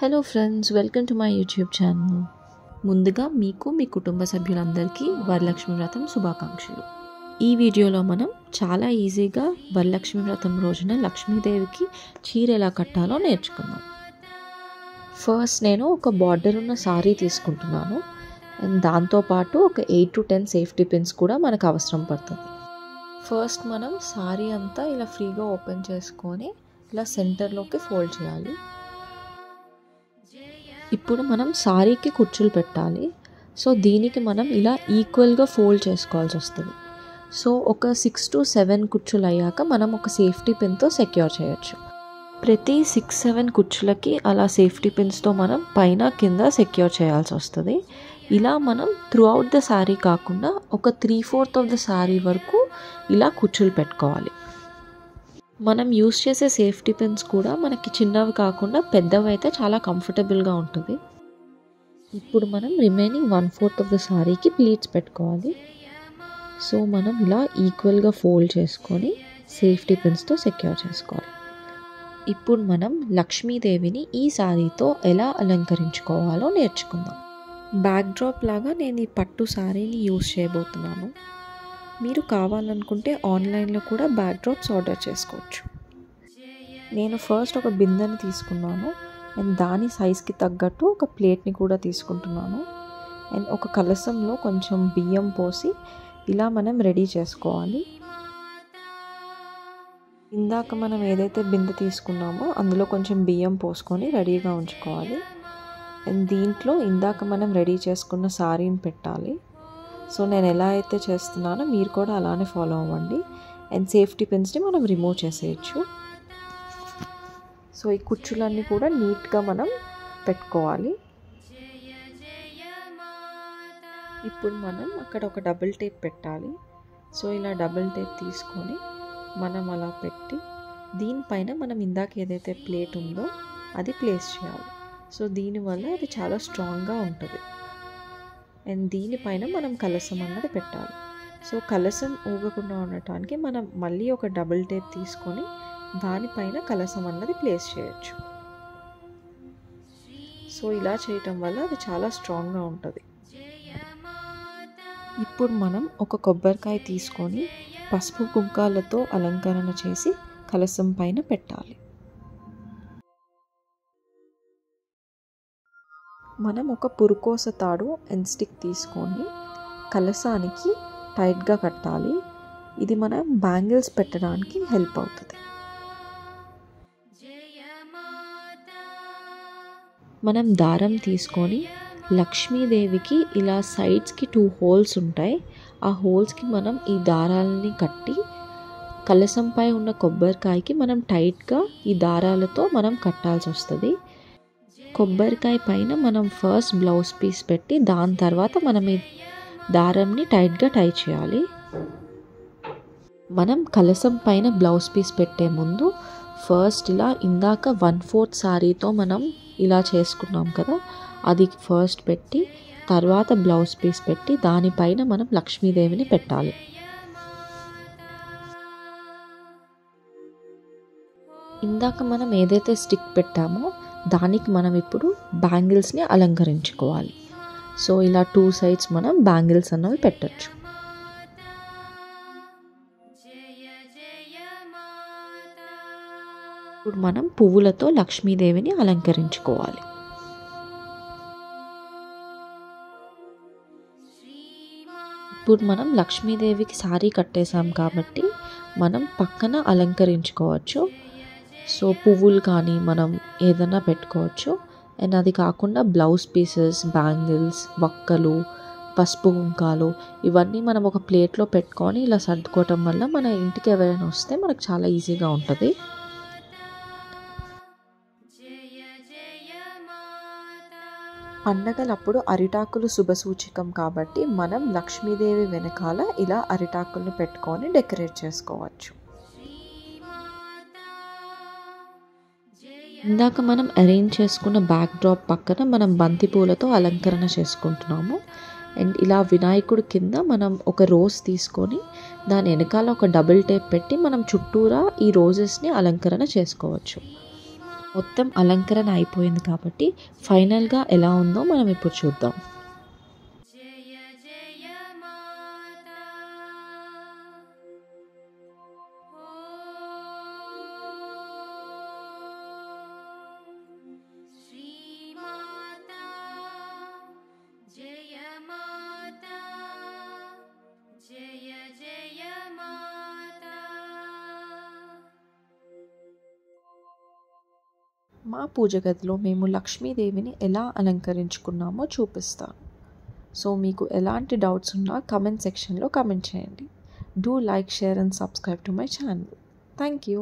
Hello friends, welcome to my YouTube channel. ముందుగా మీకు మీ కుటుంబ సభ్యులందరికీ వరలక్ష్మి వ్రతం శుభాకాంక్షలు. ఈ వీడియోలో మనం చాలా ఈజీగా వరలక్ష్మి వ్రతం రోజున లక్ష్మీదేవికి చీర ఎలా కట్టాలో నేర్చుకుందాం. ఫస్ట్ నేను ఒక బార్డర్ ఉన్న సారీ తీసుకుంటున్నాను అండ్ దాంతోపాటు ఒక 8 to 10 సేఫ్టీ పిన్స్ కూడా మనకు అవసరం పడుతుంది. ఫస్ట్ మనం సారీ అంతా ఇలా ఫ్రీగా ఓపెన్ చేసుకొని ఇలా సెంటర్లోకి ఫోల్డ్ చేయాలి. ఇప్పుడు మనం సారీకి కుచ్చులు పెట్టాలి. సో దీనికి మనం ఇలా ఈక్వల్గా ఫోల్డ్ చేసుకోవాల్సి వస్తుంది. సో ఒక 6 to 7 కుచ్చులు అయ్యాక మనం ఒక సేఫ్టీ పిన్తో సెక్యూర్ చేయొచ్చు. ప్రతి 6-7 కుచ్చులకి అలా సేఫ్టీ పిన్స్తో మనం పైన కింద సెక్యూర్ చేయాల్సి వస్తుంది. ఇలా మనం త్రూ అవుట్ ద శారీ కాకుండా ఒక 3/4 ఆఫ్ ద శారీ వరకు ఇలా కుచ్చులు పెట్టుకోవాలి. మనం యూస్ చేసే సేఫ్టీ పిన్స్ కూడా మనకి చిన్నవి కాకుండా పెద్దవి అయితే చాలా కంఫర్టబుల్గా ఉంటుంది. ఇప్పుడు మనం రిమైనింగ్ 1/4 ఆఫ్ ద శారీకి ప్లీట్స్ పెట్టుకోవాలి. సో మనం ఇలా ఈక్వల్గా ఫోల్డ్ చేసుకొని సేఫ్టీ పిన్స్తో సెక్యూర్ చేసుకోవాలి. ఇప్పుడు మనం లక్ష్మీదేవిని ఈ శారీతో ఎలా అలంకరించుకోవాలో నేర్చుకుందాం. బ్యాక్డ్రాప్ లాగా నేను ఈ పట్టు శారీని యూస్ చేయబోతున్నాను. మీరు కావాలనుకుంటే ఆన్లైన్లో కూడా బ్యాక్డ్రాప్స్ ఆర్డర్ చేసుకోవచ్చు. నేను ఫస్ట్ ఒక బిందెని తీసుకున్నాను అండ్ దాని సైజ్కి తగ్గట్టు ఒక ప్లేట్ని కూడా తీసుకుంటున్నాను అండ్ ఒక కలసంలో కొంచెం బియ్యం పోసి ఇలా మనం రెడీ చేసుకోవాలి. ఇందాక మనం ఏదైతే బిందె తీసుకున్నామో అందులో కొంచెం బియ్యం పోసుకొని రెడీగా ఉంచుకోవాలి అండ్ దీంట్లో ఇందాక మనం రెడీ చేసుకున్న సారీని పెట్టాలి. సో నేను ఎలా అయితే చేస్తున్నానో మీరు కూడా అలానే ఫాలో అవ్వండి అండ్ సేఫ్టీ పిన్స్ని మనం రిమూవ్ చేసేయచ్చు. సో ఈ కుచ్చులన్నీ కూడా నీట్గా మనం పెట్టుకోవాలి. ఇప్పుడు మనం అక్కడ ఒక డబుల్ టేప్ పెట్టాలి. సో ఇలా డబుల్ టేప్ తీసుకొని మనం అలా పెట్టి దీనిపైన మనం ఇందాక ఏదైతే ప్లేట్ ఉందో అది ప్లేస్ చేయాలి. సో దీనివల్ల అది చాలా స్ట్రాంగ్గా ఉంటుంది అండ్ దీనిపైన మనం కలసం అన్నది పెట్టాలి. సో కలసం ఊగకుండా ఉండటానికి మనం మళ్ళీ ఒక డబుల్ టేప్ తీసుకొని దానిపైన కలసం అన్నది ప్లేస్ చేయొచ్చు. సో ఇలా చేయటం వల్ల అది చాలా స్ట్రాంగ్గా ఉంటుంది. ఇప్పుడు మనం ఒక కొబ్బరికాయ తీసుకొని పసుపు కుంకాలతో అలంకరణ చేసి కలసం పైన పెట్టాలి. మనం ఒక పురుకోస తాడు అండ్ స్టిక్ తీసుకొని కలసానికి టైట్గా కట్టాలి. ఇది మనం బ్యాంగిల్స్ పెట్టడానికి హెల్ప్ అవుతుంది. మనం దారం తీసుకొని లక్ష్మీదేవికి ఇలా సైడ్స్కి 2 హోల్స్ ఉంటాయి. ఆ హోల్స్కి మనం ఈ దారాలని కట్టి కలసంపై ఉన్న కొబ్బరికాయకి మనం టైట్గా ఈ దారాలతో మనం కట్టాల్సి వస్తుంది. కొబ్బరికాయ పైన మనం ఫస్ట్ బ్లౌజ్ పీస్ పెట్టి దాని తర్వాత మనం ఈ దారంని టైట్గా టై చేయాలి. మనం కలసం పైన బ్లౌజ్ పీస్ పెట్టే ముందు ఫస్ట్ ఇలా ఇందాక 1/4 శారీతో మనం ఇలా చేసుకున్నాం కదా, అది ఫస్ట్ పెట్టి తర్వాత బ్లౌజ్ పీస్ పెట్టి దానిపైన మనం లక్ష్మీదేవిని పెట్టాలి. ఇందాక మనం ఏదైతే స్టిక్ పెట్టామో దానికి మనం ఇప్పుడు బ్యాంగిల్స్ని అలంకరించుకోవాలి. సో ఇలా 2 సైడ్స్ మనం బ్యాంగిల్స్ అన్నవి పెట్టచ్చు. ఇప్పుడు మనం పువ్వులతో లక్ష్మీదేవిని అలంకరించుకోవాలి. ఇప్పుడు మనం లక్ష్మీదేవికి సారీ కట్టేసాం కాబట్టి మనం పక్కన అలంకరించుకోవచ్చు. సో పువ్వులు కానీ మనం ఏదైనా పెట్టుకోవచ్చు అండ్ అది కాకుండా బ్లౌజ్ పీసెస్, బ్యాంగిల్స్, వక్కలు, పసుపు కుంకాలు ఇవన్నీ మనం ఒక ప్లేట్లో పెట్టుకొని ఇలా సర్దుకోవటం వల్ల మన ఇంటికి ఎవరైనా వస్తే మనకు చాలా ఈజీగా ఉంటుంది. పండగలప్పుడు అరిటాకులు శుభసూచకం కాబట్టి మనం లక్ష్మీదేవి వెనకాల ఇలా అరిటాకులను పెట్టుకొని డెకరేట్ చేసుకోవచ్చు. ఇందాక మనం అరేంజ్ చేసుకున్న బ్యాక్ డ్రాప్ పక్కన మనం బంతి పూలతో అలంకరణ చేసుకుంటున్నాము అండ్ ఇలా వినాయకుడి కింద మనం ఒక రోజ్ తీసుకొని దాని వెనకాల ఒక డబుల్ టేప్ పెట్టి మనం చుట్టూరా ఈ రోజెస్ని అలంకరణ చేసుకోవచ్చు. మొత్తం అలంకరణ అయిపోయింది కాబట్టి ఫైనల్గా ఎలా ఉందో మనం ఇప్పుడు చూద్దాం. మా పూజ గదిలో మేము లక్ష్మీదేవిని ఎలా అలంకరించుకున్నామో చూపిస్తాను. సో మీకు ఎలాంటి డౌట్స్ ఉన్నా కమెంట్ సెక్షన్లో కమెంట్ చేయండి. Do like, share and subscribe to my channel. Thank you.